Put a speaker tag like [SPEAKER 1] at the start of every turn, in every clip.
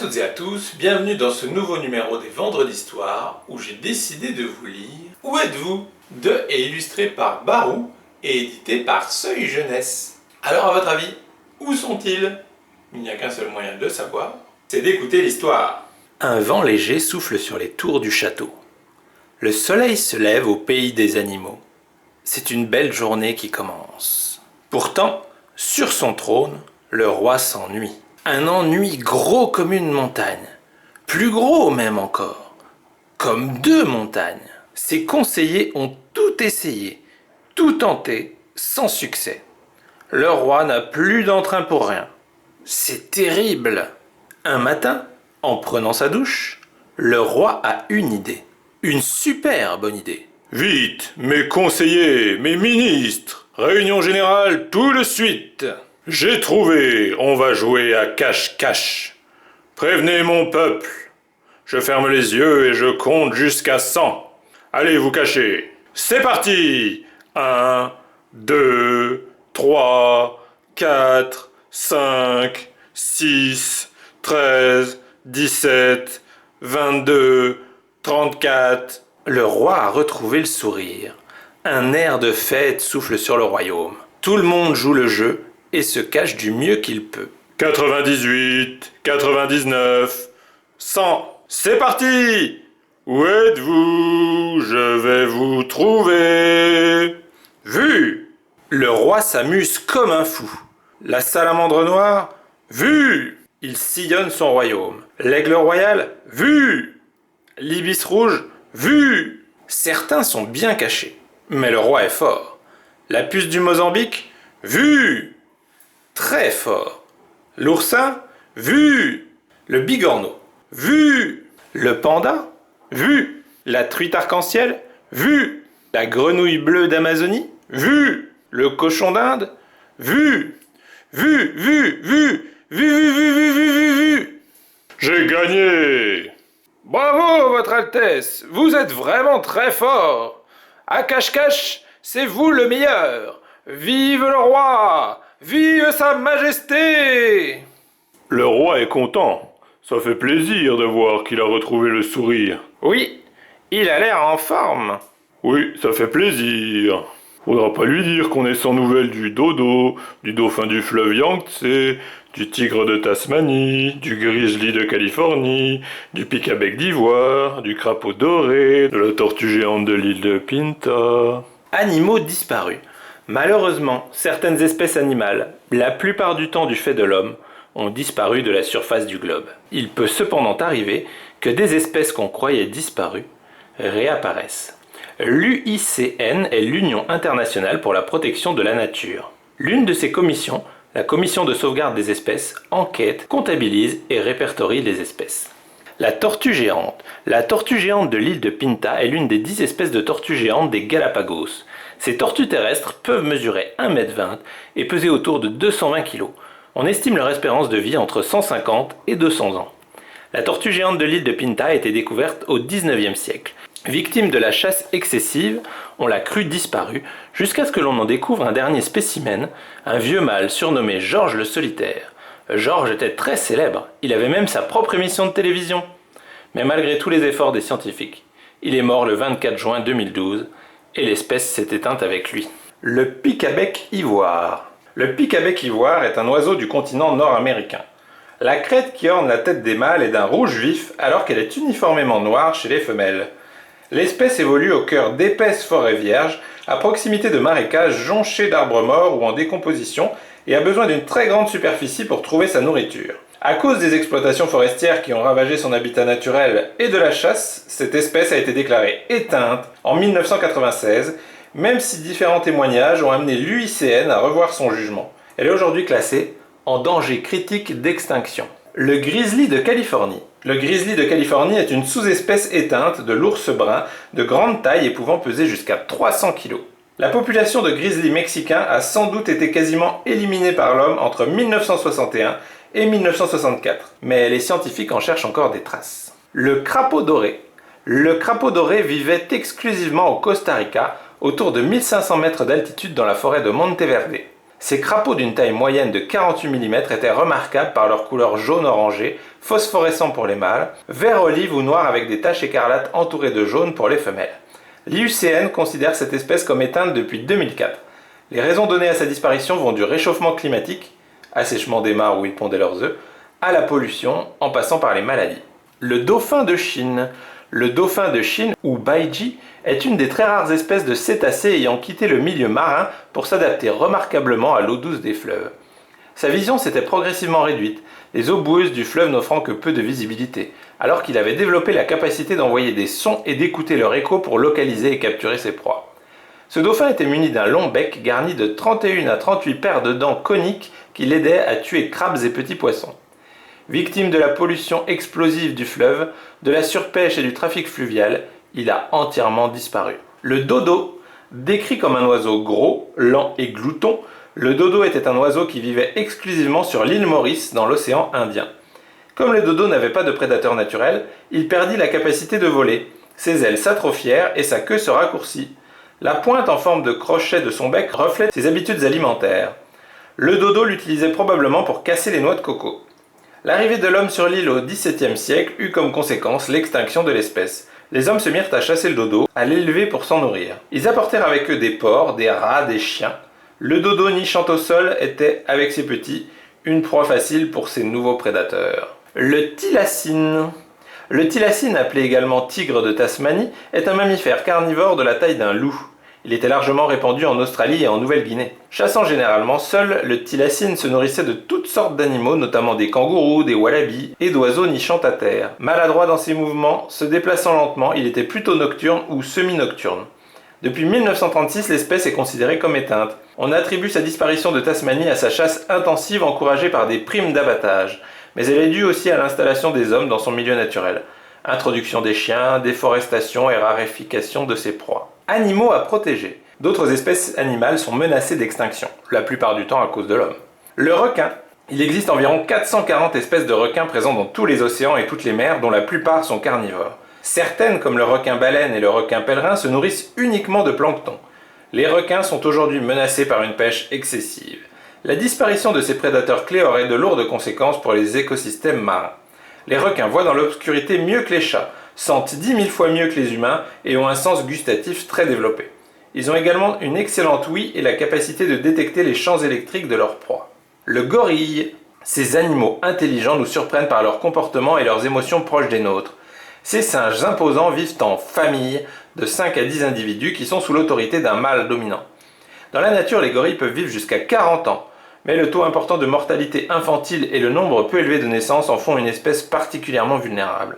[SPEAKER 1] toutes et à tous, bienvenue dans ce nouveau numéro des Vendredis d'Histoire où j'ai décidé de vous lire Où êtes-vous de et illustré par Barou et édité par Seuil Jeunesse. Alors à votre avis, où sont-ils? Il n'y a qu'un seul moyen de le savoir, c'est d'écouter l'histoire. Un vent léger souffle sur les tours du château. Le soleil se lève au pays des animaux. C'est une belle journée qui commence. Pourtant, sur son trône, le roi s'ennuie. Un ennui gros comme une montagne. Plus gros même encore. Comme 2 montagnes. Ses conseillers ont tout essayé, tout tenté, sans succès. Le roi n'a plus d'entrain pour rien. C'est terrible. Un matin, en prenant sa douche, le roi a une idée. Une super bonne idée.
[SPEAKER 2] Vite, mes conseillers, mes ministres, réunion générale tout de suite. J'ai trouvé, on va jouer à cache-cache. Prévenez mon peuple. Je ferme les yeux et je compte jusqu'à 100. Allez vous cacher. C'est parti. 1, 2, 3, 4, 5, 6, 13, 17, 22, 34...
[SPEAKER 1] Le roi a retrouvé le sourire. Un air de fête souffle sur le royaume. Tout le monde joue le jeu et se cache du mieux qu'il peut.
[SPEAKER 2] 98, 99, 100. C'est parti. Où êtes-vous? Je vais vous trouver. Vu.
[SPEAKER 1] Le roi s'amuse comme un fou. La salamandre noire,
[SPEAKER 2] Vu.
[SPEAKER 1] il sillonne son royaume. L'aigle royal,
[SPEAKER 2] Vu.
[SPEAKER 1] l'ibis rouge,
[SPEAKER 2] Vu.
[SPEAKER 1] certains sont bien cachés. Mais le roi est fort. La puce du Mozambique,
[SPEAKER 2] Vu.
[SPEAKER 1] très fort. L'oursin,
[SPEAKER 2] Vu.
[SPEAKER 1] le bigorneau,
[SPEAKER 2] Vu.
[SPEAKER 1] le panda,
[SPEAKER 2] Vu.
[SPEAKER 1] la truite arc-en-ciel,
[SPEAKER 2] Vu.
[SPEAKER 1] la grenouille bleue d'Amazonie,
[SPEAKER 2] Vu.
[SPEAKER 1] le cochon d'Inde,
[SPEAKER 2] Vu. Vu. Vu. Vu. Vu. Vu. Vu. Vu. Vu. Vu. J'ai gagné.
[SPEAKER 1] Bravo, Votre Altesse, vous êtes vraiment très fort. À cache-cache, c'est vous le meilleur. Vive le roi, vive sa majesté.
[SPEAKER 2] Le roi est content. Ça fait plaisir de voir qu'il a retrouvé le sourire.
[SPEAKER 1] Oui, il a l'air en forme.
[SPEAKER 2] Oui, ça fait plaisir. Faudra pas lui dire qu'on est sans nouvelles du dodo, du dauphin du fleuve Yangtze, du tigre de Tasmanie, du grizzly de Californie, du pic-à-bec d'ivoire, du crapaud doré, de la tortue géante de l'île de Pinta.
[SPEAKER 1] Animaux disparus. Malheureusement, certaines espèces animales, la plupart du temps du fait de l'homme, ont disparu de la surface du globe. Il peut cependant arriver que des espèces qu'on croyait disparues réapparaissent. L'UICN est l'Union internationale pour la protection de la nature. L'une de ces commissions, la Commission de sauvegarde des espèces, enquête, comptabilise et répertorie les espèces. La tortue géante. La tortue géante de l'île de Pinta est l'une des 10 espèces de tortues géantes des Galapagos. Ces tortues terrestres peuvent mesurer 1,20 m et peser autour de 220 kg. On estime leur espérance de vie entre 150 et 200 ans. La tortue géante de l'île de Pinta a été découverte au XIXe siècle. Victime de la chasse excessive, on l'a crue disparue, jusqu'à ce que l'on en découvre un dernier spécimen, un vieux mâle surnommé Georges le Solitaire. Georges était très célèbre, il avait même sa propre émission de télévision. Mais malgré tous les efforts des scientifiques, il est mort le 24 juin 2012, et l'espèce s'est éteinte avec lui. Le pic-à-bec ivoire. Le pic-à-bec ivoire est un oiseau du continent nord-américain. La crête qui orne la tête des mâles est d'un rouge vif, alors qu'elle est uniformément noire chez les femelles. L'espèce évolue au cœur d'épaisses forêts vierges, à proximité de marécages jonchés d'arbres morts ou en décomposition, et a besoin d'une très grande superficie pour trouver sa nourriture. À cause des exploitations forestières qui ont ravagé son habitat naturel et de la chasse, cette espèce a été déclarée éteinte en 1996, même si différents témoignages ont amené l'UICN à revoir son jugement. Elle est aujourd'hui classée en danger critique d'extinction. Le grizzly de Californie. Le grizzly de Californie est une sous-espèce éteinte de l'ours brun de grande taille et pouvant peser jusqu'à 300 kg. La population de grizzly mexicain a sans doute été quasiment éliminée par l'homme entre 1961 et 1964, mais les scientifiques en cherchent encore des traces. Le crapaud doré. Le crapaud doré vivait exclusivement au Costa Rica, autour de 1500 mètres d'altitude dans la forêt de Monteverde. Ces crapauds d'une taille moyenne de 48 mm étaient remarquables par leur couleur jaune-orangé, phosphorescent pour les mâles, vert olive ou noir avec des taches écarlates entourées de jaune pour les femelles. L'IUCN considère cette espèce comme éteinte depuis 2004. Les raisons données à sa disparition vont du réchauffement climatique, assèchement des mares où ils pondaient leurs œufs, à la pollution, en passant par les maladies. Le dauphin de Chine. Le dauphin de Chine, ou baiji, est une des très rares espèces de cétacés ayant quitté le milieu marin pour s'adapter remarquablement à l'eau douce des fleuves. Sa vision s'était progressivement réduite, les eaux boueuses du fleuve n'offrant que peu de visibilité, alors qu'il avait développé la capacité d'envoyer des sons et d'écouter leur écho pour localiser et capturer ses proies. Ce dauphin était muni d'un long bec garni de 31 à 38 paires de dents coniques qui l'aidaient à tuer crabes et petits poissons. Victime de la pollution explosive du fleuve, de la surpêche et du trafic fluvial, il a entièrement disparu. Le dodo, décrit comme un oiseau gros, lent et glouton, le dodo était un oiseau qui vivait exclusivement sur l'île Maurice dans l'océan Indien. Comme le dodo n'avait pas de prédateur naturel, il perdit la capacité de voler. Ses ailes s'atrophièrent et sa queue se raccourcit. La pointe en forme de crochet de son bec reflète ses habitudes alimentaires. Le dodo l'utilisait probablement pour casser les noix de coco. L'arrivée de l'homme sur l'île au XVIIe siècle eut comme conséquence l'extinction de l'espèce. Les hommes se mirent à chasser le dodo, à l'élever pour s'en nourrir. Ils apportèrent avec eux des porcs, des rats, des chiens. Le dodo nichant au sol était, avec ses petits, une proie facile pour ses nouveaux prédateurs. Le thylacine. Le thylacine, appelé également tigre de Tasmanie, est un mammifère carnivore de la taille d'un loup. Il était largement répandu en Australie et en Nouvelle-Guinée. Chassant généralement seul, le thylacine se nourrissait de toutes sortes d'animaux, notamment des kangourous, des wallabies et d'oiseaux nichant à terre. Maladroit dans ses mouvements, se déplaçant lentement, il était plutôt nocturne ou semi-nocturne. Depuis 1936, l'espèce est considérée comme éteinte. On attribue sa disparition de Tasmanie à sa chasse intensive encouragée par des primes d'abattage, mais elle est due aussi à l'installation des hommes dans son milieu naturel. Introduction des chiens, déforestation et raréfication de ses proies. Animaux à protéger. D'autres espèces animales sont menacées d'extinction, la plupart du temps à cause de l'homme. Le requin. Il existe environ 440 espèces de requins présents dans tous les océans et toutes les mers, dont la plupart sont carnivores. Certaines, comme le requin-baleine et le requin pèlerin, se nourrissent uniquement de plancton. Les requins sont aujourd'hui menacés par une pêche excessive. La disparition de ces prédateurs clés aurait de lourdes conséquences pour les écosystèmes marins. Les requins voient dans l'obscurité mieux que les chats, sentent 10 000 fois mieux que les humains et ont un sens gustatif très développé. Ils ont également une excellente ouïe et la capacité de détecter les champs électriques de leur proie. Le gorille. Ces animaux intelligents nous surprennent par leur comportement et leurs émotions proches des nôtres. Ces singes imposants vivent en famille de 5 à 10 individus qui sont sous l'autorité d'un mâle dominant. Dans la nature, les gorilles peuvent vivre jusqu'à 40 ans, mais le taux important de mortalité infantile et le nombre peu élevé de naissances en font une espèce particulièrement vulnérable.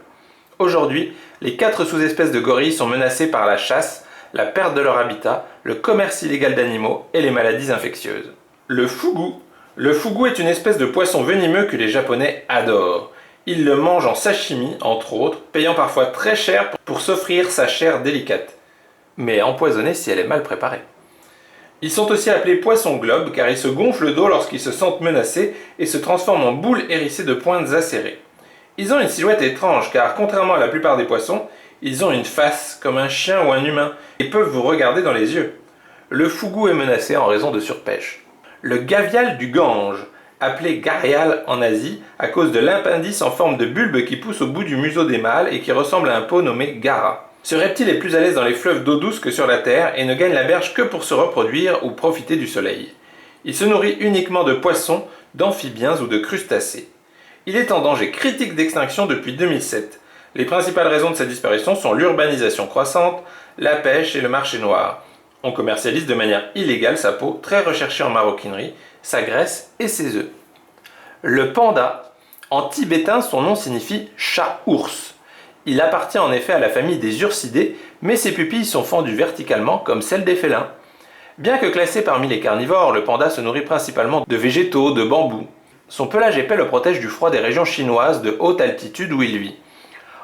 [SPEAKER 1] Aujourd'hui, les 4 sous-espèces de gorilles sont menacées par la chasse, la perte de leur habitat, le commerce illégal d'animaux et les maladies infectieuses. Le fugu. Le fugu est une espèce de poisson venimeux que les Japonais adorent. Ils le mangent en sashimi, entre autres, payant parfois très cher pour s'offrir sa chair délicate, mais empoisonnée si elle est mal préparée. Ils sont aussi appelés poissons globes car ils se gonflent le dos lorsqu'ils se sentent menacés et se transforment en boules hérissées de pointes acérées. Ils ont une silhouette étrange car, contrairement à la plupart des poissons, ils ont une face comme un chien ou un humain et peuvent vous regarder dans les yeux. Le fugu est menacé en raison de surpêche. Le gavial du Gange, appelé gharial en Asie à cause de l'appendice en forme de bulbe qui pousse au bout du museau des mâles et qui ressemble à un pot nommé gara. Ce reptile est plus à l'aise dans les fleuves d'eau douce que sur la terre et ne gagne la berge que pour se reproduire ou profiter du soleil. Il se nourrit uniquement de poissons, d'amphibiens ou de crustacés. Il est en danger critique d'extinction depuis 2007. Les principales raisons de sa disparition sont l'urbanisation croissante, la pêche et le marché noir. On commercialise de manière illégale sa peau, très recherchée en maroquinerie, sa graisse et ses œufs. Le panda. En tibétain, son nom signifie chat-ours. Il appartient en effet à la famille des ursidés, mais ses pupilles sont fendues verticalement comme celles des félins. Bien que classé parmi les carnivores, le panda se nourrit principalement de végétaux, de bambous. Son pelage épais le protège du froid des régions chinoises de haute altitude où il vit.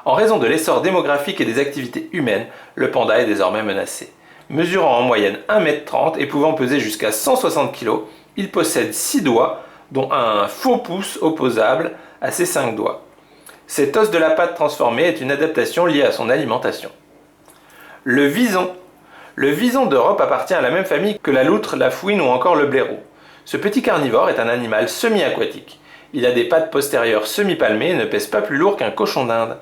[SPEAKER 1] En raison de l'essor démographique et des activités humaines, le panda est désormais menacé. Mesurant en moyenne 1,30 m et pouvant peser jusqu'à 160 kg, il possède 6 doigts, dont un faux pouce opposable à ses 5 doigts. Cet os de la patte transformé est une adaptation liée à son alimentation. Le vison. Le vison d'Europe appartient à la même famille que la loutre, la fouine ou encore le blaireau. Ce petit carnivore est un animal semi-aquatique. Il a des pattes postérieures semi-palmées et ne pèse pas plus lourd qu'un cochon d'Inde.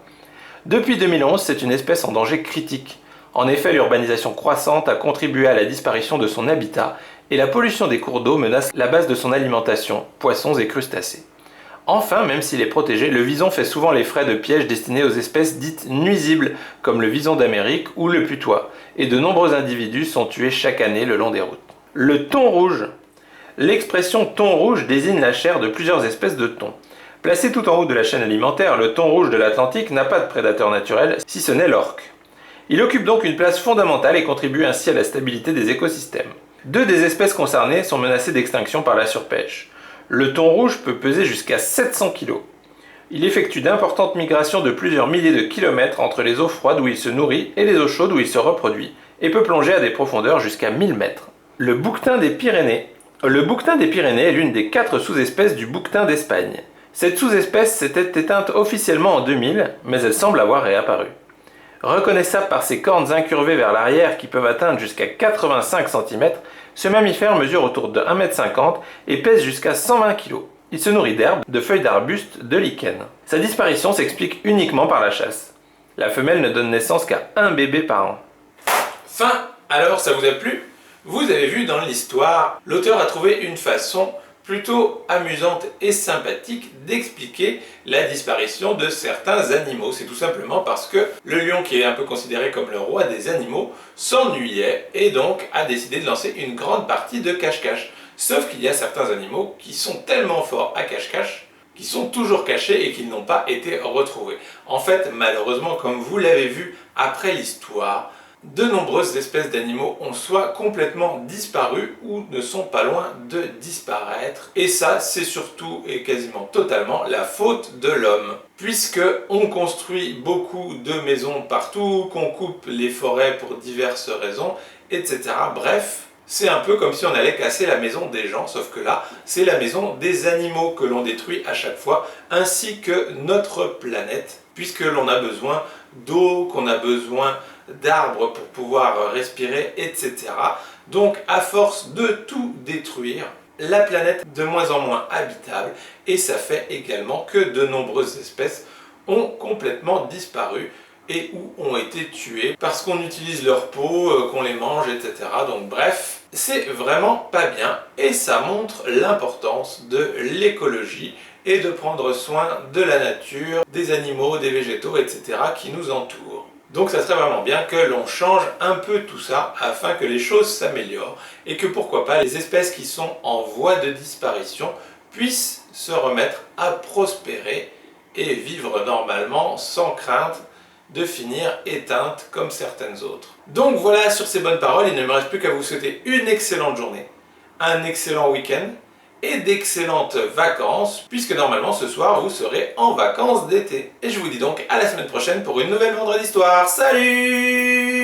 [SPEAKER 1] Depuis 2011, c'est une espèce en danger critique. En effet, l'urbanisation croissante a contribué à la disparition de son habitat et la pollution des cours d'eau menace la base de son alimentation, poissons et crustacés. Enfin, même s'il est protégé, le vison fait souvent les frais de pièges destinés aux espèces dites nuisibles, comme le vison d'Amérique ou le putois, et de nombreux individus sont tués chaque année le long des routes. Le thon rouge. L'expression thon rouge désigne la chair de plusieurs espèces de thon. Placé tout en haut de la chaîne alimentaire, le thon rouge de l'Atlantique n'a pas de prédateur naturel, si ce n'est l'orque. Il occupe donc une place fondamentale et contribue ainsi à la stabilité des écosystèmes. Deux des espèces concernées sont menacées d'extinction par la surpêche. Le thon rouge peut peser jusqu'à 700 kg. Il effectue d'importantes migrations de plusieurs milliers de kilomètres entre les eaux froides où il se nourrit et les eaux chaudes où il se reproduit, et peut plonger à des profondeurs jusqu'à 1000 mètres. Le bouquetin des Pyrénées. Le bouquetin des Pyrénées est l'une des 4 sous-espèces du bouquetin d'Espagne. Cette sous-espèce s'était éteinte officiellement en 2000, mais elle semble avoir réapparu. Reconnaissable par ses cornes incurvées vers l'arrière qui peuvent atteindre jusqu'à 85 cm, ce mammifère mesure autour de 1,50 m et pèse jusqu'à 120 kg. Il se nourrit d'herbes, de feuilles d'arbustes, de lichens. Sa disparition s'explique uniquement par la chasse. La femelle ne donne naissance qu'à un bébé par an. Fin. Alors, ça vous a plu ? Vous avez vu dans l'histoire, l'auteur a trouvé une façon plutôt amusante et sympathique d'expliquer la disparition de certains animaux. C'est tout simplement parce que le lion, qui est un peu considéré comme le roi des animaux, s'ennuyait et donc a décidé de lancer une grande partie de cache-cache. Sauf qu'il y a certains animaux qui sont tellement forts à cache-cache qui sont toujours cachés et qui n'ont pas été retrouvés. En fait, malheureusement, comme vous l'avez vu après l'histoire, de nombreuses espèces d'animaux ont soit complètement disparu ou ne sont pas loin de disparaître. Et ça, c'est surtout et quasiment totalement la faute de l'homme. Puisque on construit beaucoup de maisons partout, qu'on coupe les forêts pour diverses raisons, etc. Bref, c'est un peu comme si on allait casser la maison des gens, sauf que là, c'est la maison des animaux que l'on détruit à chaque fois, ainsi que notre planète, puisque l'on a besoin d'eau, qu'on a besoin d'arbres pour pouvoir respirer, etc. Donc, à force de tout détruire, la planète est de moins en moins habitable, et ça fait également que de nombreuses espèces ont complètement disparu et ou ont été tuées parce qu'on utilise leur peau, qu'on les mange, etc. Donc bref, c'est vraiment pas bien, et ça montre l'importance de l'écologie et de prendre soin de la nature, des animaux, des végétaux, etc. qui nous entourent. Donc ça serait vraiment bien que l'on change un peu tout ça afin que les choses s'améliorent et que pourquoi pas les espèces qui sont en voie de disparition puissent se remettre à prospérer et vivre normalement sans crainte de finir éteintes comme certaines autres. Donc voilà, sur ces bonnes paroles, il ne me reste plus qu'à vous souhaiter une excellente journée, un excellent week-end et d'excellentes vacances, puisque normalement ce soir vous serez en vacances d'été. Et je vous dis donc à la semaine prochaine pour une nouvelle Vendredi Histoire. Salut!